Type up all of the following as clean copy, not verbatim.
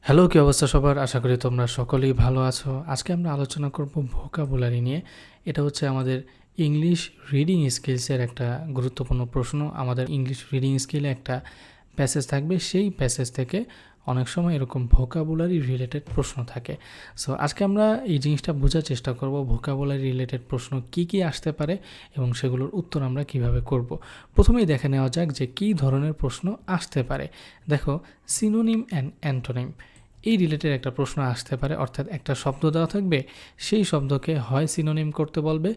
Hello, কি অবস্থা সবার? আশা করি তোমরা সকলেই ভালো আছো। আজকে আমরা আলোচনা করব ভোকাবুলারি নিয়ে। এটা হচ্ছে আমাদের ইংলিশ রিডিং স্কিলসের একটা গুরুত্বপূর্ণ প্রশ্ন। আমাদের ইংলিশ রিডিং স্কিলে একটা প্যাসেজ থাকবে, সেই প্যাসেজ থেকে অনেক সময় এরকম ভোকাবুলারি রিলেটেড প্রশ্ন থাকে। সো আজকে আমরা এই জিনিসটা বোঝার চেষ্টা করব, ভোকাবুলারি রিলেটেড প্রশ্ন কি কি আসতে পারে এবং সেগুলোর উত্তর আমরা কিভাবে করব। প্রথমেই দেখে নেওয়া যাক যে কী ধরনের প্রশ্ন আসতে পারে। দেখো, সিনোনিম অ্যান্ড অ্যান্টোনিম এই রিলেটেড একটা প্রশ্ন আসতে পারে, অর্থাৎ একটা শব্দ দেওয়া থাকবে, সেই শব্দকে হয় সিনোনিম করতে বলবে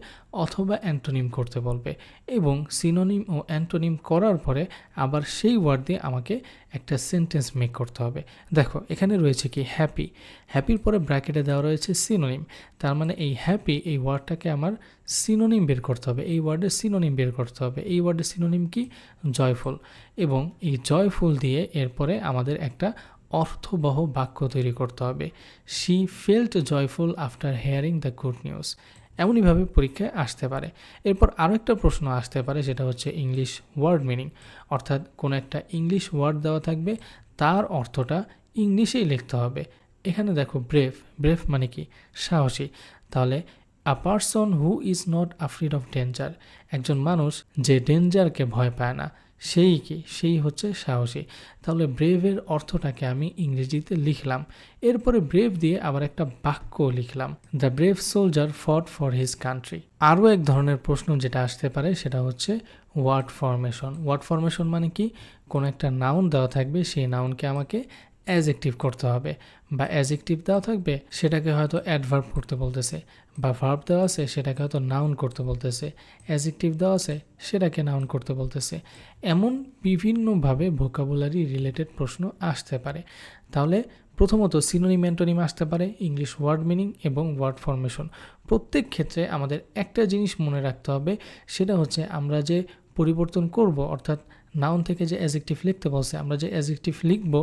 অথবা অ্যান্টোনিম করতে বলবে, এবং সিনোনিম ও অ্যান্টোনিম করার পরে আবার সেই ওয়ার্ড দিয়ে আমাকে একটা সেন্টেন্স মেক করতে হবে। দেখো, এখানে রয়েছে কি হ্যাপি, হ্যাপির পরে ব্র্যাকেটে দেওয়া রয়েছে সিনোনিম, তার মানে এই হ্যাপি এই ওয়ার্ডটাকে আমার সিনোনিম বের করতে হবে, এই ওয়ার্ডের সিনোনিম বের করতে হবে। এই ওয়ার্ডের সিনোনিম কি? জয়ফুল। এবং এই জয়ফুল দিয়ে এরপরে আমাদের একটা অর্থবহ বাক্য তৈরি করতে হবে। She felt joyful after hearing the good news. এমনইভাবে পরীক্ষায় আসতে পারে। এরপর আরও একটা প্রশ্ন আসতে পারে, সেটা হচ্ছে ইংলিশ ওয়ার্ড মিনিং, অর্থাৎ কোনো একটা ইংলিশ ওয়ার্ড দেওয়া থাকবে, তার অর্থটা ইংলিশেই লিখতে হবে। এখানে দেখো ব্রেভ, ব্রেভ মানে কি? সাহসী। তাহলে a person who is not afraid of danger, একজন মানুষ যে ডেঞ্জারকে ভয় পায় না, সেই কি? সেই হচ্ছে সাহসী। তাহলে ব্রেভের অর্থটাকে আমি ইংরেজিতে লিখলাম, এরপরে ব্রেভ দিয়ে আবার একটা বাক্য লিখলাম, the brave soldier fought for his country. আরও এক ধরনের প্রশ্ন যেটা আসতে পারে সেটা হচ্ছে ওয়ার্ড ফরমেশন। ওয়ার্ড ফরমেশন মানে কি? কোনো একটা নাউন দেওয়া থাকবে, সেই নাউনকে আমাকে অ্যাজেক্টিভ করতে হবে, বা অ্যাজেক্টিভ দেওয়া থাকবে, সেটাকে হয়তো অ্যাডভার্ব করতে বলতেছে, বা ভার্ব দেওয়া আছে সেটাকে হয়তো নাউন করতে বলতেছে, অ্যাজেক্টিভ দেওয়া আছে সেটাকে নাউন করতে বলতেছে। এমন বিভিন্নভাবে ভোকাবুলারি রিলেটেড প্রশ্ন আসতে পারে। তাহলে প্রথমত সিনোনিম অ্যান্টোনিম আসতে পারে, ইংলিশ ওয়ার্ড মিনিং এবং ওয়ার্ড ফরমেশন। প্রত্যেক ক্ষেত্রে আমাদের একটা জিনিস মনে রাখতে হবে, সেটা হচ্ছে আমরা যে পরিবর্তন করব, অর্থাৎ নাউন থেকে যে অ্যাজেক্টিভ লিখতে বলছে, আমরা যে অ্যাজেক্টিভ লিখব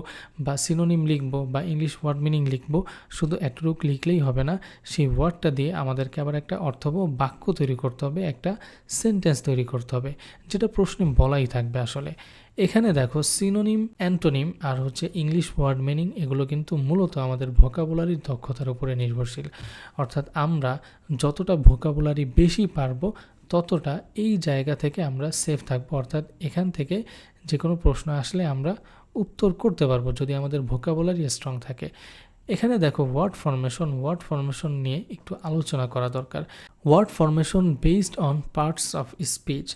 বা সিনোনিম লিখব বা ইংলিশ ওয়ার্ড মিনিং লিখব, শুধু এতটুকু লিখলেই হবে না, সেই ওয়ার্ডটা দিয়ে আমাদেরকে আবার একটা অর্থবহ বাক্য তৈরি করতে হবে, একটা সেন্টেন্স তৈরি করতে হবে, যেটা প্রশ্নে বলাই থাকবে আসলে। এখানে দেখো, সিনোনিম অ্যান্টোনিম আর হচ্ছে ইংলিশ ওয়ার্ড মিনিং, এগুলো কিন্তু মূলত আমাদের ভোকাবুলারির দক্ষতার উপরে নির্ভরশীল। অর্থাৎ আমরা যতটা ভোকাবুলারি বেশি পারবো, ততটা এই জায়গা থেকে আমরা সেফ থাকবো, অর্থাৎ এখান থেকে যে কোনো প্রশ্ন আসলে আমরা উত্তর করতে পারবো যদি আমাদের ভোকাবুলারি স্ট্রং থাকে। এখানে দেখো ওয়ার্ড ফরমেশন, ওয়ার্ড ফরমেশন নিয়ে একটু আলোচনা করা দরকার। Word formation based on parts of speech,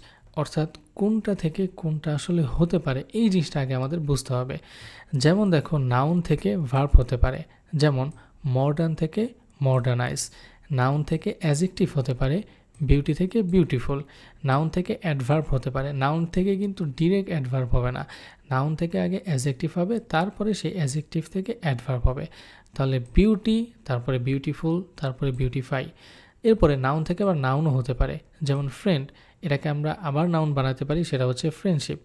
অর্থাৎ কোনটা থেকে কোনটা আসলে হতে পারে, এই জিনিসটা আগে আমাদের বুঝতে হবে। যেমন দেখো, নাউন থেকে ভার্ব হতে পারে, যেমন মডার্ন থেকে মডার্নাইজ। নাউন থেকে অ্যাজেক্টিভ হতে পারে, বিউটি থেকে বিউটিফুল। নাউন থেকে অ্যাডভার্ব হতে পারে, নাউন থেকে কিন্তু ডিরেক্ট অ্যাডভার্ব হবে না, নাউন থেকে আগে অ্যাজেক্টিভ হবে, তারপরে সেই অ্যাজেক্টিভ থেকে অ্যাডভার্ব হবে। তাহলে বিউটি, তারপরে বিউটিফুল, তারপরে বিউটিফাই। এরপরে নাউন থেকে আবার নাউনও হতে পারে, যেমন ফ্রেন্ড, এটাকে আমরা আবার নাউন বানাতে পারি, সেটা হচ্ছে ফ্রেন্ডশিপ।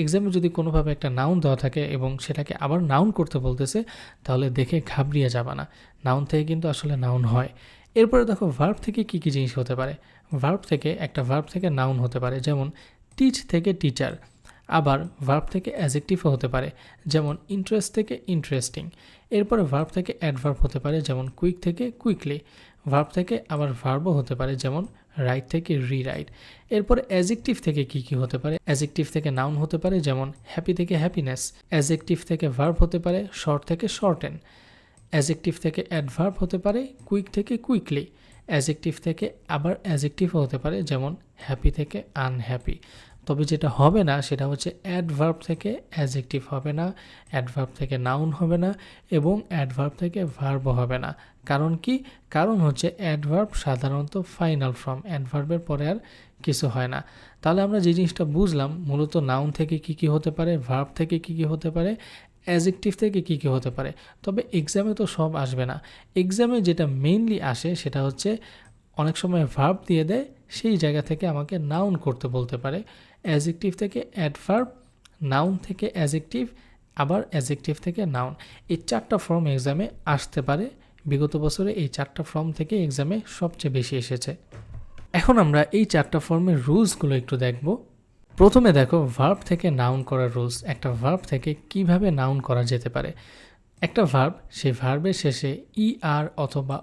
এক্সামে যদি কোনোভাবে একটা নাউন দেওয়া থাকে এবং সেটাকে আবার নাউন করতে বলতেছে, তাহলে দেখে ঘাবড়িয়ে যাবা না, নাউন থেকে কিন্তু আসলে নাউন হয়। এরপরে দেখো ভার্ব থেকে কী কী জিনিস হতে পারে। ভার্ব থেকে একটা ভার্ব থেকে নাউন হতে পারে, যেমন টিচ থেকে টিচার। আবার ভার্ব থেকে অ্যাজেক্টিভও হতে পারে, যেমন ইন্টারেস্ট থেকে ইন্টারেস্টিং। এরপরে ভার্ব থেকে অ্যাডভার্ব হতে পারে, যেমন কুইক থেকে কুইকলি। ভার্ব থেকে আবার ভার্বও হতে পারে, যেমন রাইট থেকে রিরাইট। এরপরে অ্যাজেক্টিভ থেকে কী কী হতে পারে। অ্যাজেক্টিভ থেকে নাউন হতে পারে, যেমন হ্যাপি থেকে হ্যাপিনেস। অ্যাজেক্টিভ থেকে ভার্ব হতে পারে, শর্ট থেকে শর্টেন। অ্যাজেক্টিভ থেকে অ্যাডভার্ব হতে পারে, কুইক থেকে কুইকলি। অ্যাজেক্টিভ থেকে আবার অ্যাজেক্টিভও হতে পারে, যেমন হ্যাপি থেকে আনহ্যাপি। তবে যেটা হবে না সেটা হচ্ছে অ্যাডভার্ব থেকে অ্যাজেক্টিভ হবে না, অ্যাডভার্ব থেকে নাউন হবে না, এবং অ্যাডভার্ব থেকে ভার্বও হবে না। কারণ কি? কারণ হচ্ছে অ্যাডভার্ব সাধারণত ফাইনাল ফর্ম, অ্যাডভার্বের পরে আর কিছু হয় না। তাহলে আমরা যে জিনিসটা বুঝলাম, মূলত নাউন থেকে কী কী হতে পারে, ভার্ব থেকে কী কী হতে পারে, অ্যাজেক্টিভ থেকে কী কী হতে পারে। তবে এক্সামে তো সব আসবে না। এক্সামে যেটা মেইনলি আসে সেটা হচ্ছে অনেক সময় ভার্ব দিয়ে দেয়, সেই জায়গা থেকে আমাকে নাউন করতে বলতে পারে। অ্যাজেক্টিভ থেকে অ্যাডভার্ব, নাউন থেকে অ্যাজেক্টিভ, আবার অ্যাজেক্টিভ থেকে নাউন। এই চারটা ফর্ম এক্সামে আসতে পারে। বিগত বছরে এই চারটা ফর্ম থেকে এক্সামে সবচেয়ে বেশি এসেছে। এখন আমরা এই চারটা ফর্মের রুলসগুলো একটু দেখব। প্রথমে দেখো ভার্ব থেকে নাউন করার রুলস। একটা ভার্ব থেকে কিভাবে নাউন করা যেতে পারে। একটা ভার্ব, সেই ভার্বের শেষে আর অথবা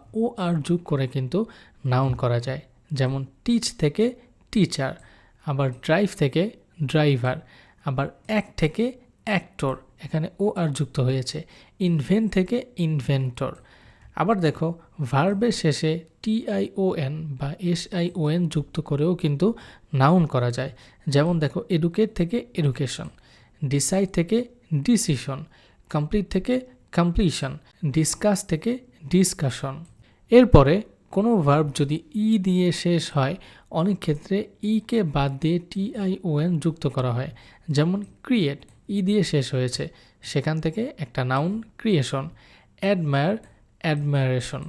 আর যোগ করে কিন্তু নাউন করা যায়। যেমন টিচ থেকে টিচার, আবার ড্রাইভ থেকে ড্রাইভার, আবার অ্যাক্ট থেকে অ্যাক্টর, এখানে আর যুক্ত হয়েছে। ইনভেন্ট থেকে ইনভেন্টর। আবার দেখো ভার্বের শেষে টিআইওএন বা এসআইওএন যুক্ত করেও কিন্তু নাউন করা যায়। যেমন দেখো এডুকেট থেকে এডুকেশন, ডিসাইড থেকে ডিসিশন, কমপ্লিট থেকে কমপ্লিশন, ডিসকাস থেকে ডিসকাশন। এরপরে কোনো ভার্ব যদি দিয়ে শেষ হয়, অনেক ক্ষেত্রে কে বাদ দিয়ে টিআইওএন যুক্ত করা হয়। যেমন ক্রিয়েট, দিয়ে শেষ হয়েছে, সেখান থেকে একটা নাউন ক্রিয়েশন। অ্যাডমায়ার, অ্যাডমায়ারেশন।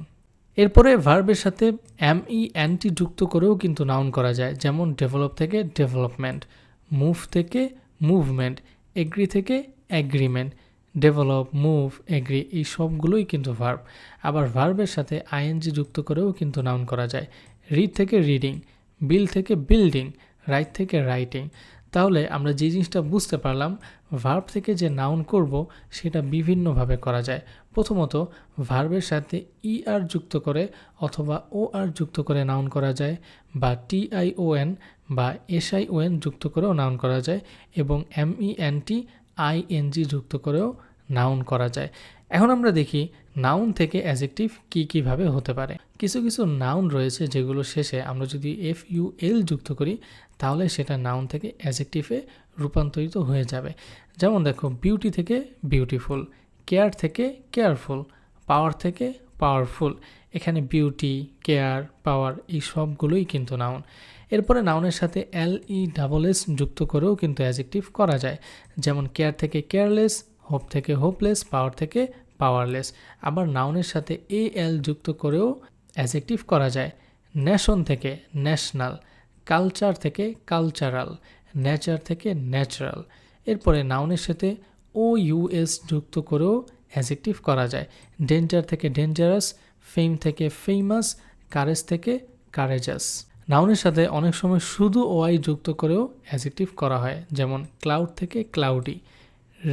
এরপরে ভার্বের সাথে MENT যুক্ত করেও কিন্তু নাউন করা যায়। যেমন ডেভেলপ থেকে ডেভেলপমেন্ট, মুভ থেকে মুভমেন্ট, এগ্রি থেকে অ্যাগ্রিমেন্ট। ডেভেলপ, মুভ, এগ্রি এই সবগুলোই কিন্তু ভার্ব। আবার ভার্বের সাথে ING যুক্ত করেও কিন্তু নাউন করা যায়। রিড থেকে রিডিং, বিল থেকে বিল্ডিং, রাইট থেকে রাইটিং। তাহলে আমরা যে জিনিসটা বুঝতে পারলাম, ভার্ব থেকে যে নাউন করব সেটা বিভিন্নভাবে করা যায়। প্রথমত ভার্বের সাথে আর যুক্ত করে অথবা আর যুক্ত করে নাউন করা যায়, বা TION বা SION যুক্ত করেও নাউন করা যায়, এবং MENT ING যুক্ত করেও নাউন করা যায়। এখন আমরা দেখি নাউন থেকে অ্যাডজেক্টিভ কীভাবে হতে পারে। কিছু কিছু নাউন রয়েছে যেগুলো শেষে আমরা যদি FUL যুক্ত করি তাহলে সেটা নাউন থেকে অ্যাডজেক্টিভে রূপান্তরিত হয়ে যাবে। যেমন দেখো বিউটি থেকে বিউটিফুল, কেয়ার থেকে কেয়ারফুল, পাওয়ার থেকে পাওয়ারফুল। এখানে বিউটি, কেয়ার, পাওয়ার এই সবগুলোই কিন্তু নাউন। এরপরে নাউনের সাথে LESS যুক্ত করেও কিন্তু অ্যাডজেক্টিভ করা যায়। যেমন কেয়ার থেকে কেয়ারলেস, হোপ থেকে হোপলেস, পাওয়ার থেকে পাওয়ারলেস। আবার নাউনের সাথে AL যুক্ত করেও অ্যাডজেক্টিভ করা যায়। নেশন থেকে ন্যাশনাল, কালচার থেকে কালচারাল, নেচার থেকে ন্যাচারাল। এরপরে নাউনের সাথে OUS যুক্ত করেও অ্যাডজেক্টিভ করা যায়। ডেঞ্জার থেকে ডেঞ্জারাস, ফেম থেকে ফেমাস, কারেজ থেকে কারেজাস। নাউনের সাথে অনেক সময় শুধু OI যুক্ত করেও অ্যাডজেক্টিভ করা হয়। যেমন ক্লাউড থেকে ক্লাউডি,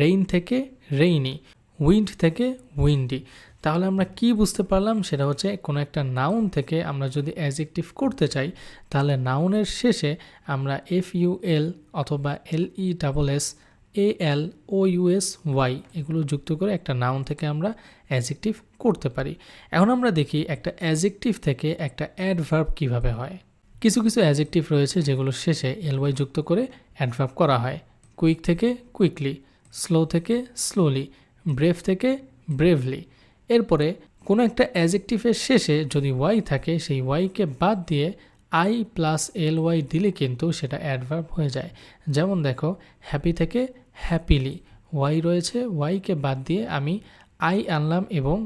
রেইন থেকে রেইনি, উইন্ড থেকে উইন্ডি। তাহলে আমরা কি বুঝতে পারলাম, সেটা হচ্ছে কোনো একটা নাউন থেকে আমরা যদি অ্যাডজেক্টিভ করতে চাই তাহলে নাউনের শেষে আমরা FUL অথবা LESS, AL, OUS, Y এগুলো যুক্ত করে একটা নাউন থেকে আমরা অ্যাডজেক্টিভ করতে পারি। এখন আমরা দেখি একটা অ্যাডজেক্টিভ থেকে একটা অ্যাডভার্ব কিভাবে হয়। কিছু কিছু অ্যাডজেক্টিভ রয়েছে যেগুলো শেষে LY যুক্ত করে অ্যাডভার্ব করা হয়। কুইক থেকে কুইকলি, স্লো থেকে স্লোলি, ব্রেভ থেকে ব্রেভলি। এরপরে কোনো একটা অ্যাডজেক্টিভের শেষে যদি ওয়াই থাকে, সেই ওয়াইকে বাদ দিয়ে I+LY দিলে কিন্তু সেটা অ্যাডভার্ব হয়ে যায়। যেমন দেখো হ্যাপি থেকে হ্যাপিলি, ওয়াই রয়েছে, ওয়াইকে বাদ দিয়ে আমি I আনলাম এবং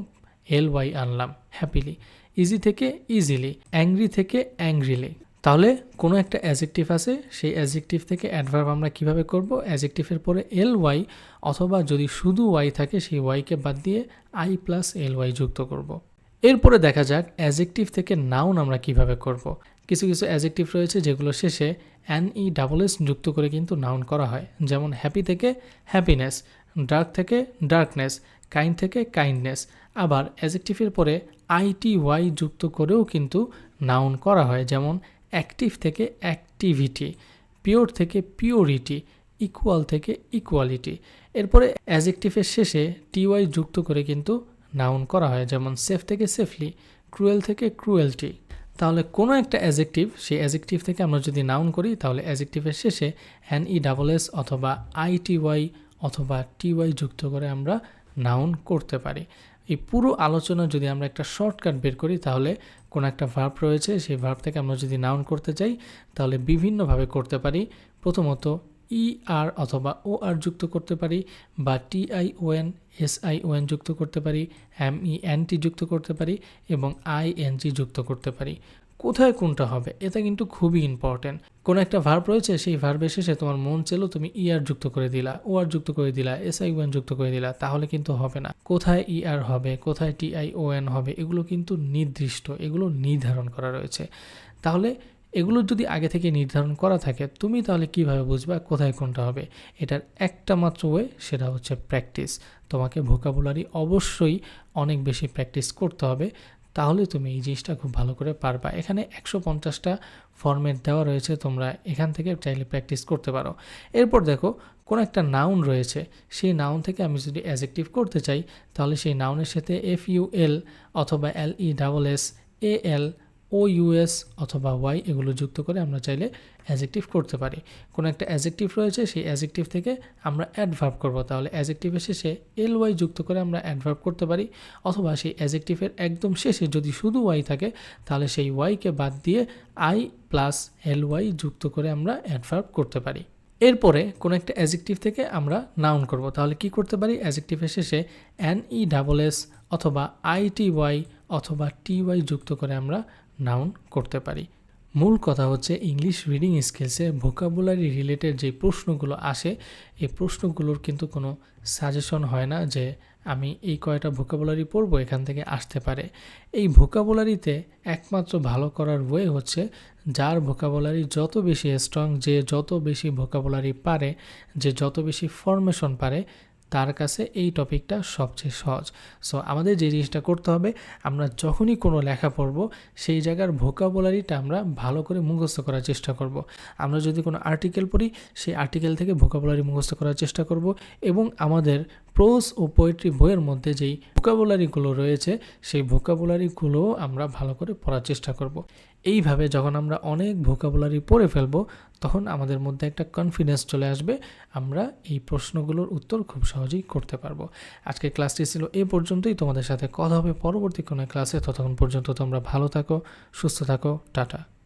LY আনলাম, হ্যাপিলি। ইজি থেকে ইজিলি, অ্যাংরি থেকে অ্যাংরিলি। তাহলে কোনো একটা অ্যাডজেক্টিভ আছে, সেই অ্যাডজেক্টিভ থেকে অ্যাডভার্ব আমরা কিভাবে করব? অ্যাডজেক্টিভের পরে LY অথবা যদি শুধু ওয়াই থাকে সেই ওয়াইকে বাদ দিয়ে I+LY যুক্ত করব। এরপরে দেখা যাক অ্যাডজেক্টিভ থেকে নাউন আমরা কিভাবে করব। কিছু কিছু অ্যাডজেক্টিভ রয়েছে যেগুলো শেষে NESS যুক্ত করে কিন্তু নাউন করা হয়। যেমন হ্যাপি থেকে হ্যাপিনেস, ডার্ক থেকে ডার্কনেস, কাইন্ড থেকে কাইন্ডনেস। আবার অ্যাডজেক্টিভের পরে ITY যুক্ত করেও কিন্তু নাউন করা হয়। যেমন অ্যাক্টিভ থেকে অ্যাক্টিভিটি, পিওর থেকে পিওরিটি, ইকুয়াল থেকে ইকুয়ালিটি। এরপরে অ্যাডজেক্টিভের শেষে TY যুক্ত করে কিন্তু নাউন করা হয়। যেমন সেফ থেকে সেফলি, ক্রুয়েল থেকে ক্রুয়েলটি। তাহলে কোনো একটা অ্যাডজেক্টিভ, সেই অ্যাডজেক্টিভ থেকে আমরা যদি নাউন করি তাহলে অ্যাডজেক্টিভের শেষে NESS অথবা ITY অথবা TY যুক্ত করে আমরা নাউন করতে পারি। এই পুরো আলোচনা যদি আমরা একটা শর্টকাট বের করি তাহলে কোনো একটা ভার্ব রয়েছে, সেই ভার্ব থেকে আমরা যদি নাউন করতে চাই তাহলে বিভিন্নভাবে করতে পারি। প্রথমত ER অথবা OR যুক্ত করতে পারি, বা TION, SION যুক্ত করতে পারি, MENT যুক্ত করতে পারি এবং ING যুক্ত করতে পারি। কোথায় কোনটা হবে এটা কিন্তু খুবই ইম্পর্টেন্ট। কোনো একটা ভার্ব রয়েছে, সেই ভার্বের শেষে তোমার মন চেলো তুমি ER যুক্ত করে দিলা, OR যুক্ত করে দিলা, SION যুক্ত করে দিলা, তাহলে কিন্তু হবে না। কোথায় ER হবে, কোথায় TION হবে, এগুলো কিন্তু নির্দিষ্ট, এগুলো নির্ধারণ করা রয়েছে। তাহলে এগুলো যদি আগে থেকে নির্ধারণ করা থাকে, তুমি তাহলে কিভাবে বুঝবা কোথায় কোনটা হবে? এটার একটা মাত্র ওয়ে, সেটা হচ্ছে প্র্যাকটিস। তোমাকে ভোকাবুলারি অবশ্যই অনেক বেশি প্র্যাকটিস করতে হবে, তাহলে তুমি এই জিনিসটা খুব ভালো করে পারবা। এখানে 150টা ফরম্যাট দেওয়া রয়েছে, তোমরা এখান থেকে চাইলে প্র্যাকটিস করতে পারো। এরপর দেখো, কোনো একটা নাউন রয়েছে, সেই নাউন থেকে আমি যদি অ্যাজেক্টিভ করতে চাই, তাহলে সেই নাউনের সাথে FUL অথবা LESS AL OUS অথবা ওয়াই এগুলো যুক্ত করে আমরা চাইলে অ্যাজেক্টিভ করতে পারি। কোনো একটা অ্যাজেক্টিভ রয়েছে, সেই অ্যাজেক্টিভ থেকে আমরা অ্যাডভার্ব করব, তাহলে অ্যাজেক্টিভের শেষে LY যুক্ত করে আমরা অ্যাডভার্ব করতে পারি। অথবা সেই অ্যাজেক্টিভের একদম শেষে যদি শুধু ওয়াই থাকে, তাহলে সেই ওয়াইকে বাদ দিয়ে I+LY যুক্ত করে আমরা অ্যাডভার্ব করতে পারি। এরপরে কোনো একটা অ্যাজেক্টিভ থেকে আমরা নাউন করব, তাহলে কি করতে পারি? অ্যাজেক্টিভের শেষে NESS অথবা ITY অথবা TY যুক্ত করে আমরা নাউন করতে পারি। মূল কথা হচ্ছে, ইংলিশ রিডিং স্কিলসে ভোকাবুলারি রিলেটেড যে প্রশ্নগুলো আসে, এই প্রশ্নগুলোর কিন্তু কোনো সাজেশন হয় না যে আমি এই কয়টা ভোকাবুলারি পড়বো এখান থেকে আসতে পারে। এই ভোকাবুলারিতে একমাত্র ভালো করার ওয়ে হচ্ছে, যার ভোকাবুলারি যত বেশি স্ট্রং, যে যত বেশি ভোকাবুলারি পারে, যে যত বেশি ফরমেশন পারে, তার কাছে এই টপিকটা সবচেয়ে সহজ। সো আমাদের যে জিনিসটা করতে হবে, আমরা যখনই কোনো লেখা পড়ব, সেই জায়গার ভোকাবুলারিটা আমরা ভালো করে মুখস্থ করার চেষ্টা করব। আমরা যদি কোনো আর্টিকেল পড়ি, সেই আর্টিকেল থেকে ভোকাবুলারি মুখস্থ করার চেষ্টা করব, এবং আমাদের প্রোজ ও পোয়েট্রি বইয়ের মধ্যে যেই ভোকাবুলারিগুলো রয়েছে, সেই ভোকাবুলারিগুলোও আমরা ভালো করে পড়ার চেষ্টা করব। এইভাবে যখন আমরা অনেক ভোকাবুলারি পড়ে ফেলবো, তখন আমাদের মধ্যে একটা কনফিডেন্স চলে আসবে, আমরা এই প্রশ্নগুলোর উত্তর খুব সহজেই করতে পারবো। আজকের ক্লাসটি ছিল এ পর্যন্তই। তোমাদের সাথে কথা হবে পরবর্তী কোনো ক্লাসে। ততক্ষণ পর্যন্ত তোমরা ভালো থাকো, সুস্থ থাকো, টাটা।